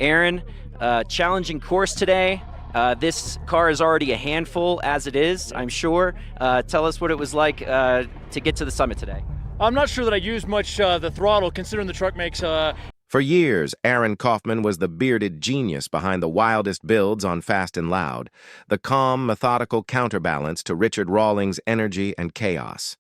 Aron, challenging course today. This car is already a handful as it is, I'm sure. Tell us what it was like to get to the summit today. I'm not sure that I used much the throttle, considering the truck makes... For years, Aron Kaufman was the bearded genius behind the wildest builds on Fast and Loud, the calm, methodical counterbalance to Richard Rawlings' energy and chaos.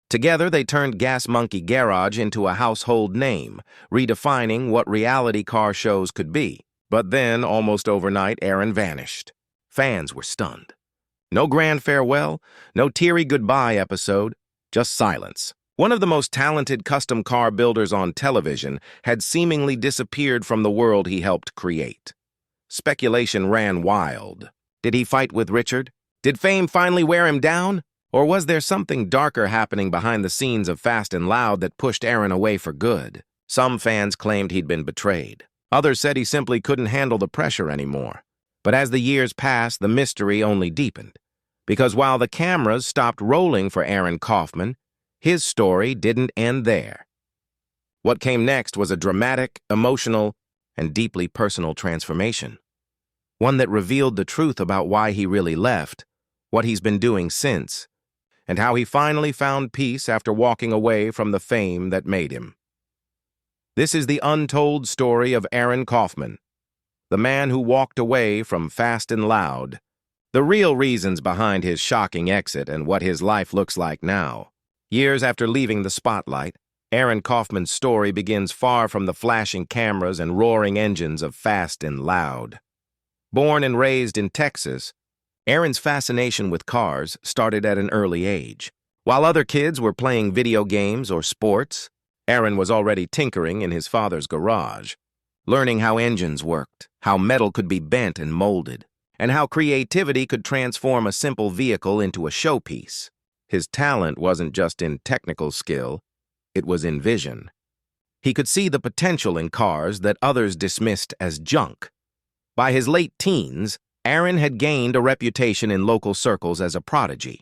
Together, they turned Gas Monkey Garage into a household name, redefining what reality car shows could be. But then, almost overnight, Aron vanished. Fans were stunned. No grand farewell, no teary goodbye episode, just silence. One of the most talented custom car builders on television had seemingly disappeared from the world he helped create. Speculation ran wild. Did he fight with Richard? Did fame finally wear him down? Or was there something darker happening behind the scenes of Fast and Loud that pushed Aron away for good? Some fans claimed he'd been betrayed. Others said he simply couldn't handle the pressure anymore. But as the years passed, the mystery only deepened. Because while the cameras stopped rolling for Aron Kaufman, his story didn't end there. What came next was a dramatic, emotional, and deeply personal transformation. One that revealed the truth about why he really left, what he's been doing since, and how he finally found peace after walking away from the fame that made him. This is the untold story of Aron Kaufman, the man who walked away from Fast and Loud, the real reasons behind his shocking exit and what his life looks like now. Years after leaving the spotlight, Aron Kaufman's story begins far from the flashing cameras and roaring engines of Fast and Loud. Born and raised in Texas, Aron's fascination with cars started at an early age. While other kids were playing video games or sports, Aron was already tinkering in his father's garage, learning how engines worked, how metal could be bent and molded, and how creativity could transform a simple vehicle into a showpiece. His talent wasn't just in technical skill, it was in vision. He could see the potential in cars that others dismissed as junk. By his late teens, Aron had gained a reputation in local circles as a prodigy.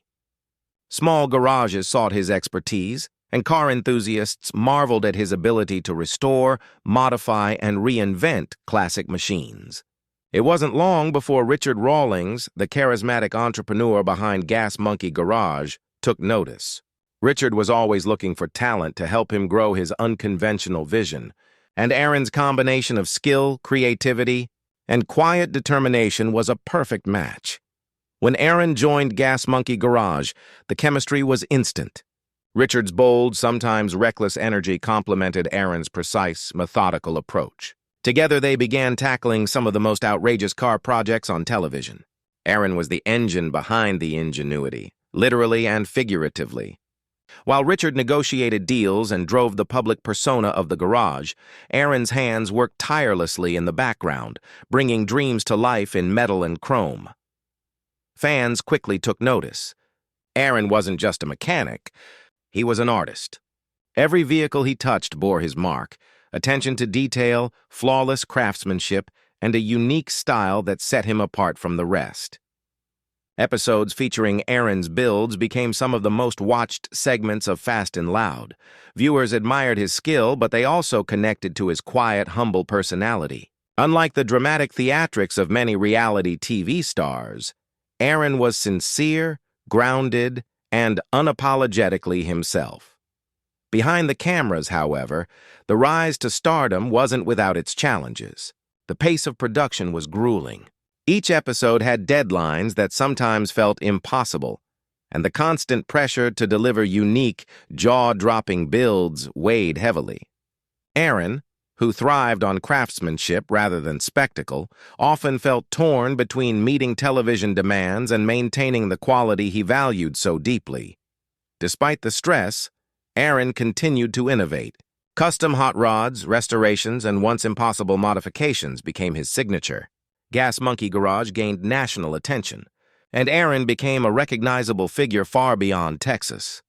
Small garages sought his expertise, and car enthusiasts marveled at his ability to restore, modify, and reinvent classic machines. It wasn't long before Richard Rawlings, the charismatic entrepreneur behind Gas Monkey Garage, took notice. Richard was always looking for talent to help him grow his unconventional vision, and Aron's combination of skill, creativity, and quiet determination was a perfect match. When Aron joined Gas Monkey Garage, the chemistry was instant. Richard's bold, sometimes reckless energy complemented Aron's precise, methodical approach. Together they began tackling some of the most outrageous car projects on television. Aron was the engine behind the ingenuity, literally and figuratively. While Richard negotiated deals and drove the public persona of the garage, Aron's hands worked tirelessly in the background, bringing dreams to life in metal and chrome. Fans quickly took notice. Aron wasn't just a mechanic, he was an artist. Every vehicle he touched bore his mark, attention to detail, flawless craftsmanship, and a unique style that set him apart from the rest. Episodes featuring Aron's builds became some of the most watched segments of Fast and Loud. Viewers admired his skill, but they also connected to his quiet, humble personality. Unlike the dramatic theatrics of many reality TV stars, Aron was sincere, grounded, and unapologetically himself. Behind the cameras, however, the rise to stardom wasn't without its challenges. The pace of production was grueling. Each episode had deadlines that sometimes felt impossible, and the constant pressure to deliver unique, jaw-dropping builds weighed heavily. Aron, who thrived on craftsmanship rather than spectacle, often felt torn between meeting television demands and maintaining the quality he valued so deeply. Despite the stress, Aron continued to innovate. Custom hot rods, restorations, and once-impossible modifications became his signature. Gas Monkey Garage gained national attention, and Aron became a recognizable figure far beyond Texas.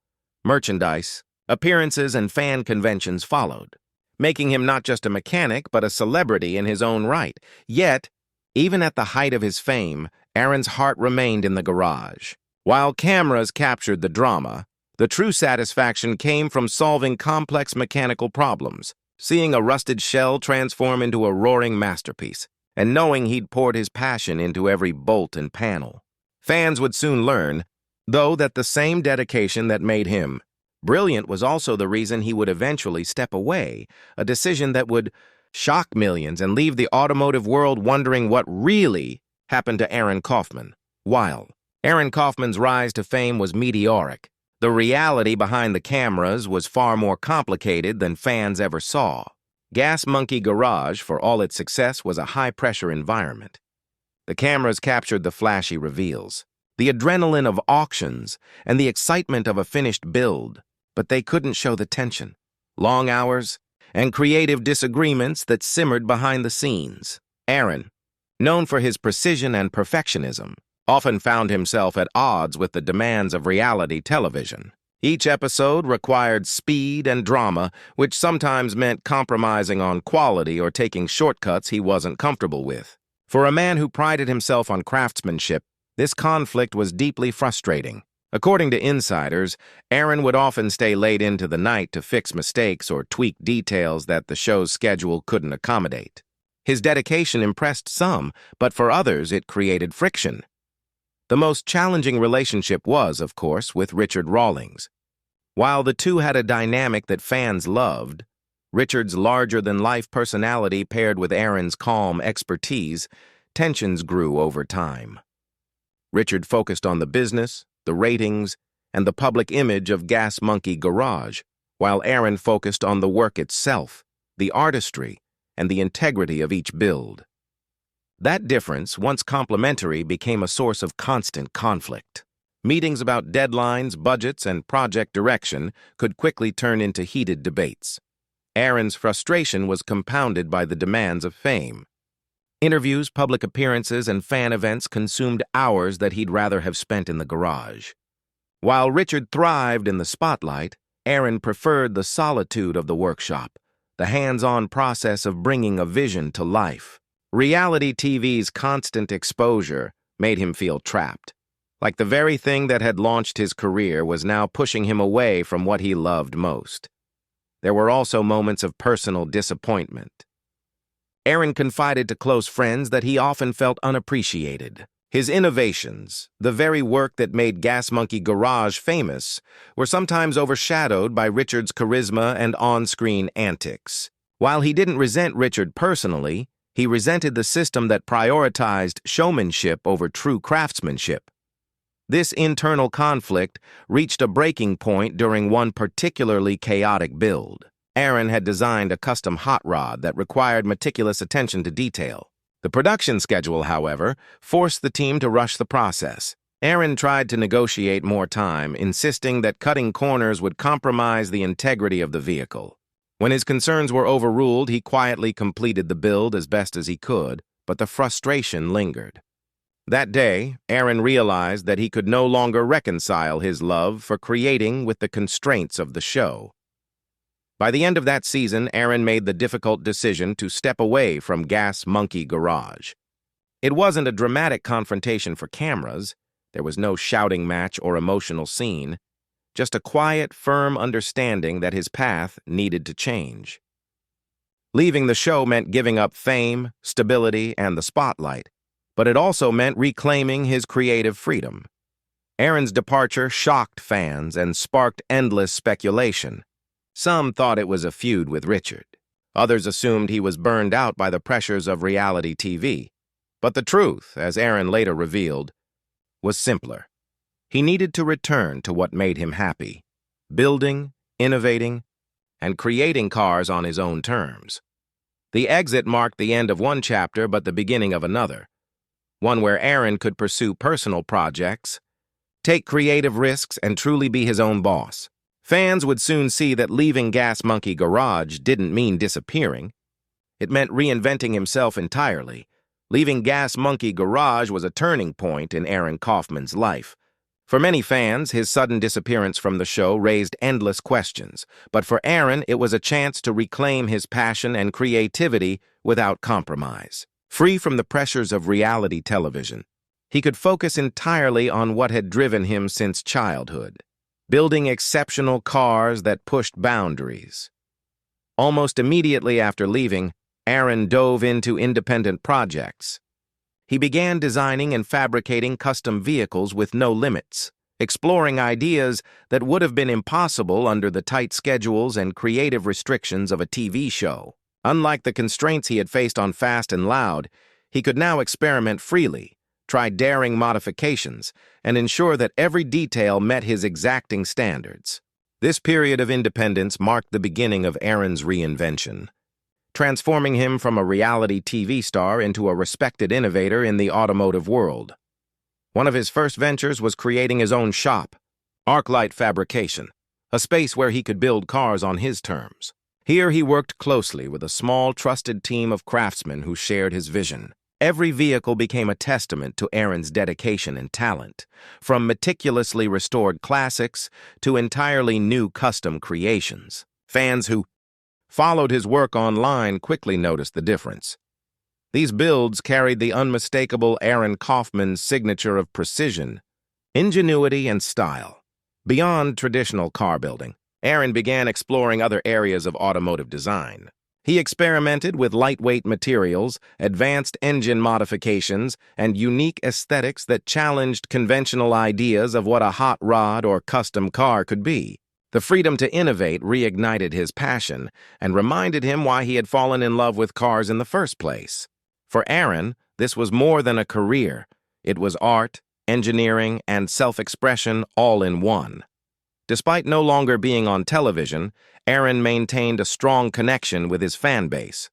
Merchandise, appearances, and fan conventions followed, making him not just a mechanic but a celebrity in his own right. Yet, even at the height of his fame, Aron's heart remained in the garage. While cameras captured the drama, the true satisfaction came from solving complex mechanical problems. seeing a rusted shell transform into a roaring masterpiece, and knowing he'd poured his passion into every bolt and panel. Fans would soon learn, though, that the same dedication that made him brilliant was also the reason he would eventually step away, a decision that would shock millions and leave the automotive world wondering what really happened to Aron Kaufman. While Aron Kaufman's rise to fame was meteoric, the reality behind the cameras was far more complicated than fans ever saw. Gas Monkey Garage, for all its success, was a high-pressure environment. The cameras captured the flashy reveals, the adrenaline of auctions, and the excitement of a finished build, but they couldn't show the tension, long hours, and creative disagreements that simmered behind the scenes. Aron, known for his precision and perfectionism, often found himself at odds with the demands of reality television. Each episode required speed and drama, which sometimes meant compromising on quality or taking shortcuts he wasn't comfortable with. For a man who prided himself on craftsmanship, this conflict was deeply frustrating. According to insiders, Aron would often stay late into the night to fix mistakes or tweak details that the show's schedule couldn't accommodate. His dedication impressed some, but for others it created friction. The most challenging relationship was, of course, with Richard Rawlings. While the two had a dynamic that fans loved, Richard's larger-than-life personality paired with Aron's calm expertise, tensions grew over time. Richard focused on the business, the ratings, and the public image of Gas Monkey Garage, while Aron focused on the work itself, the artistry, and the integrity of each build. That difference, once complementary, became a source of constant conflict. Meetings about deadlines, budgets, and project direction could quickly turn into heated debates. Aron's frustration was compounded by the demands of fame. Interviews, public appearances, and fan events consumed hours that he'd rather have spent in the garage. While Richard thrived in the spotlight, Aron preferred the solitude of the workshop, the hands-on process of bringing a vision to life. Reality TV's constant exposure made him feel trapped, like the very thing that had launched his career was now pushing him away from what he loved most. There were also moments of personal disappointment. Aron confided to close friends that he often felt unappreciated. His innovations, the very work that made Gas Monkey Garage famous, were sometimes overshadowed by Richard's charisma and on-screen antics. While he didn't resent Richard personally, he resented the system that prioritized showmanship over true craftsmanship. This internal conflict reached a breaking point during one particularly chaotic build. Aron had designed a custom hot rod that required meticulous attention to detail. The production schedule, however, forced the team to rush the process. Aron tried to negotiate more time, insisting that cutting corners would compromise the integrity of the vehicle. When his concerns were overruled, he quietly completed the build as best as he could, but the frustration lingered. That day, Aron realized that he could no longer reconcile his love for creating with the constraints of the show. By the end of that season, Aron made the difficult decision to step away from Gas Monkey Garage. It wasn't a dramatic confrontation for cameras. There was no shouting match or emotional scene, just a quiet, firm understanding that his path needed to change. Leaving the show meant giving up fame, stability, and the spotlight, but it also meant reclaiming his creative freedom. Aron's departure shocked fans and sparked endless speculation. Some thought it was a feud with Richard. Others assumed he was burned out by the pressures of reality TV. But the truth, as Aron later revealed, was simpler. He needed to return to what made him happy, building, innovating, and creating cars on his own terms. The exit marked the end of one chapter but the beginning of another, one where Aron could pursue personal projects, take creative risks, and truly be his own boss. Fans would soon see that leaving Gas Monkey Garage didn't mean disappearing. It meant reinventing himself entirely. Leaving Gas Monkey Garage was a turning point in Aron Kaufman's life. For many fans, his sudden disappearance from the show raised endless questions, but for Aron, it was a chance to reclaim his passion and creativity without compromise. Free from the pressures of reality television, he could focus entirely on what had driven him since childhood, building exceptional cars that pushed boundaries. Almost immediately after leaving, Aron dove into independent projects. He began designing and fabricating custom vehicles with no limits, exploring ideas that would have been impossible under the tight schedules and creative restrictions of a TV show. Unlike the constraints he had faced on Fast and Loud, he could now experiment freely, try daring modifications, and ensure that every detail met his exacting standards. This period of independence marked the beginning of Aron's reinvention, transforming him from a reality TV star into a respected innovator in the automotive world. One of his first ventures was creating his own shop, ArcLight Fabrication, a space where he could build cars on his terms. Here he worked closely with a small, trusted team of craftsmen who shared his vision. Every vehicle became a testament to Aron's dedication and talent, from meticulously restored classics to entirely new custom creations. Fans who followed his work online quickly noticed the difference. These builds carried the unmistakable Aron Kaufman's signature of precision, ingenuity, and style. Beyond traditional car building, Aron began exploring other areas of automotive design. He experimented with lightweight materials, advanced engine modifications, and unique aesthetics that challenged conventional ideas of what a hot rod or custom car could be. The freedom to innovate reignited his passion and reminded him why he had fallen in love with cars in the first place. For Aron, this was more than a career. It was art, engineering, and self-expression all in one. Despite no longer being on television, Aron maintained a strong connection with his fan base.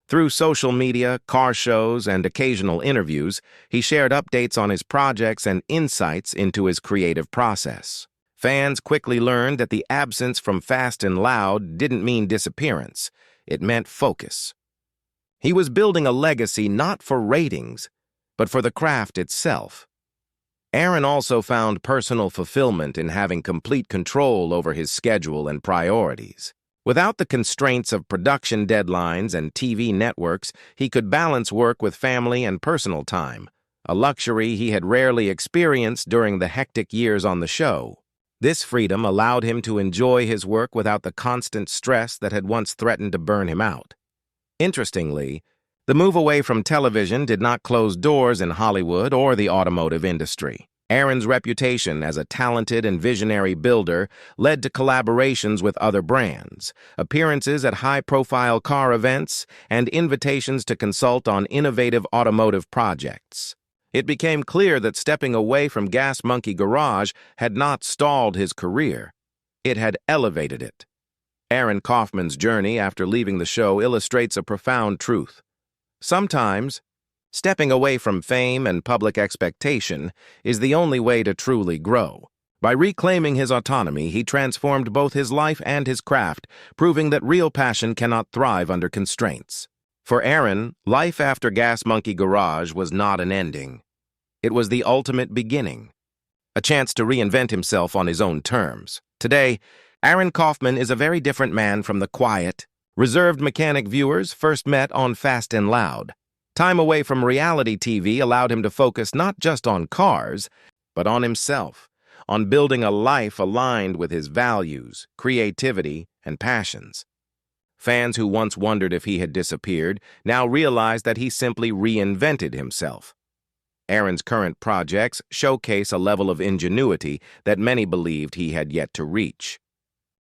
Through social media, car shows, and occasional interviews, he shared updates on his projects and insights into his creative process. Fans quickly learned that the absence from Fast and Loud didn't mean disappearance. It meant focus. He was building a legacy not for ratings, but for the craft itself. Aron also found personal fulfillment in having complete control over his schedule and priorities. Without the constraints of production deadlines and TV networks, he could balance work with family and personal time, a luxury he had rarely experienced during the hectic years on the show. This freedom allowed him to enjoy his work without the constant stress that had once threatened to burn him out. Interestingly, the move away from television did not close doors in Hollywood or the automotive industry. Aron's reputation as a talented and visionary builder led to collaborations with other brands, appearances at high-profile car events, and invitations to consult on innovative automotive projects. It became clear that stepping away from Gas Monkey Garage had not stalled his career. It had elevated it. Aron Kaufman's journey after leaving the show illustrates a profound truth. Sometimes, stepping away from fame and public expectation is the only way to truly grow. By reclaiming his autonomy, he transformed both his life and his craft, proving that real passion cannot thrive under constraints. For Aron, life after Gas Monkey Garage was not an ending. It was the ultimate beginning, a chance to reinvent himself on his own terms. Today, Aron Kaufman is a very different man from the quiet, reserved mechanic viewers first met on Fast and Loud. Time away from reality TV allowed him to focus not just on cars, but on himself, on building a life aligned with his values, creativity, and passions. Fans who once wondered if he had disappeared now realize that he simply reinvented himself. Aron's current projects showcase a level of ingenuity that many believed he had yet to reach.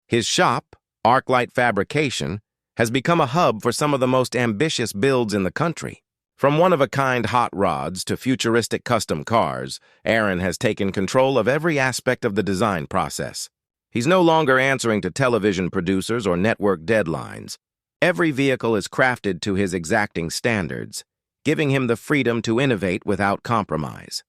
His shop, ArcLight Fabrication, has become a hub for some of the most ambitious builds in the country. From one-of-a-kind hot rods to futuristic custom cars, Aron has taken control of every aspect of the design process. He's no longer answering to television producers or network deadlines. Every vehicle is crafted to his exacting standards, giving him the freedom to innovate without compromise.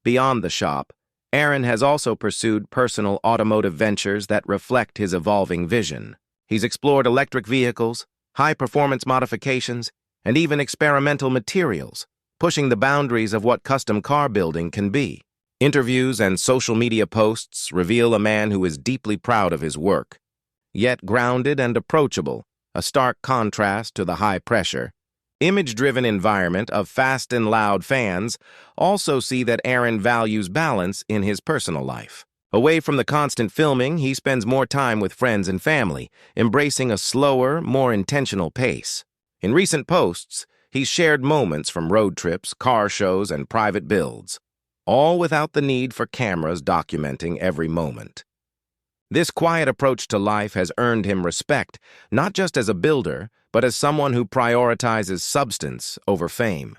Beyond the shop, Aron has also pursued personal automotive ventures that reflect his evolving vision. He's explored electric vehicles, high-performance modifications, and even experimental materials, pushing the boundaries of what custom car building can be. Interviews and social media posts reveal a man who is deeply proud of his work, yet grounded and approachable, a stark contrast to the high-pressure, image-driven environment of Fast and Loud fans also see that Aron values balance in his personal life. Away from the constant filming, he spends more time with friends and family, embracing a slower, more intentional pace. In recent posts, he's shared moments from road trips, car shows, and private builds, all without the need for cameras documenting every moment. This quiet approach to life has earned him respect, not just as a builder, but as someone who prioritizes substance over fame.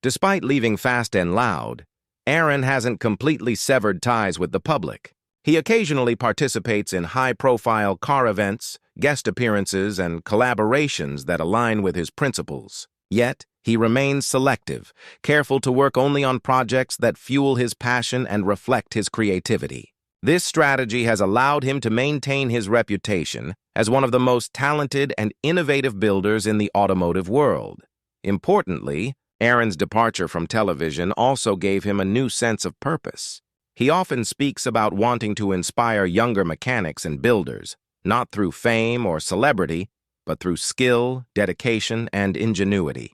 Despite leaving fast and loud, Aron hasn't completely severed ties with the public. He occasionally participates in high-profile car events, guest appearances, and collaborations that align with his principles. Yet, he remains selective, careful to work only on projects that fuel his passion and reflect his creativity. This strategy has allowed him to maintain his reputation as one of the most talented and innovative builders in the automotive world. Importantly, Aron's departure from television also gave him a new sense of purpose. He often speaks about wanting to inspire younger mechanics and builders, not through fame or celebrity, but through skill, dedication, and ingenuity.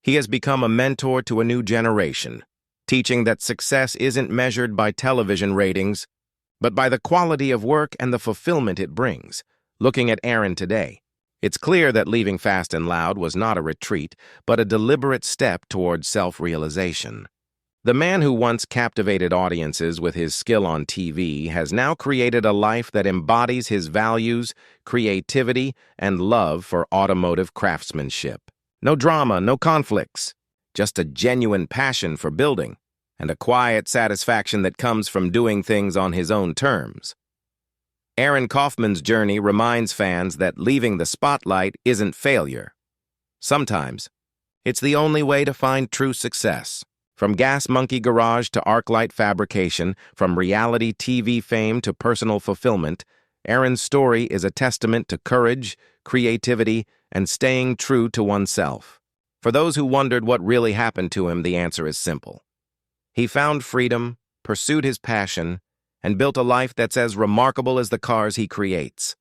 He has become a mentor to a new generation, teaching that success isn't measured by television ratings, but by the quality of work and the fulfillment it brings. Looking at Aron today, it's clear that leaving Fast and Loud was not a retreat, but a deliberate step towards self-realization. The man who once captivated audiences with his skill on TV has now created a life that embodies his values, creativity, and love for automotive craftsmanship. No drama, no conflicts, just a genuine passion for building and a quiet satisfaction that comes from doing things on his own terms. Aron Kaufman's journey reminds fans that leaving the spotlight isn't failure. Sometimes, it's the only way to find true success. From Gas Monkey Garage to ArcLight Fabrication, from reality TV fame to personal fulfillment, Aron's story is a testament to courage, creativity, and staying true to oneself. For those who wondered what really happened to him, the answer is simple. He found freedom, pursued his passion, and built a life that's as remarkable as the cars he creates.